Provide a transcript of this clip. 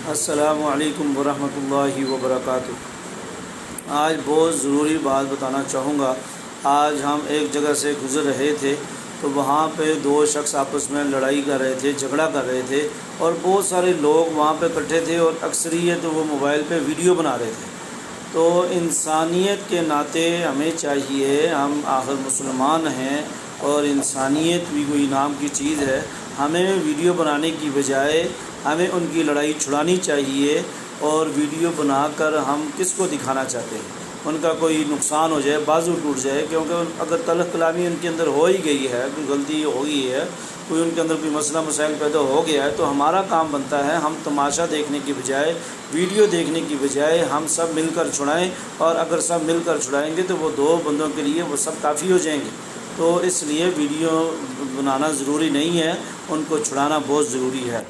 السلام علیکم ورحمۃ اللہ وبرکاتہ۔ آج بہت ضروری بات بتانا چاہوں گا۔ آج ہم ایک جگہ سے گزر رہے تھے تو وہاں پہ دو شخص آپس میں لڑائی کر رہے تھے، جھگڑا کر رہے تھے، اور بہت سارے لوگ وہاں پہ اکٹھے تھے اور اکثریت وہ موبائل پہ ویڈیو بنا رہے تھے۔ تو انسانیت کے ناطے ہمیں چاہیے، ہم آخر مسلمان ہیں اور انسانیت بھی کوئی نام کی چیز ہے، ہمیں ویڈیو بنانے کی بجائے ہمیں ان کی لڑائی چھڑانی چاہیے۔ اور ویڈیو بنا کر ہم کس کو دکھانا چاہتے ہیں؟ ان کا کوئی نقصان ہو جائے، بازو ٹوٹ جائے، کیونکہ اگر تلخ کلامی ان کے اندر ہو ہی گئی ہے، کوئی غلطی ہو گئی ہے، کوئی ان کے اندر کوئی مسئلہ مسائل پیدا ہو گیا ہے، تو ہمارا کام بنتا ہے ہم تماشا دیکھنے کی بجائے، ویڈیو دیکھنے کی بجائے ہم سب مل کر چھڑائیں، اور اگر سب مل کر چھڑائیں گے تو وہ دو بندوں کے لیے وہ سب کافی ہو جائیں گے۔ تو اس لیے ویڈیو بنانا ضروری نہیں ہے، ان کو چھڑانا بہت ضروری ہے۔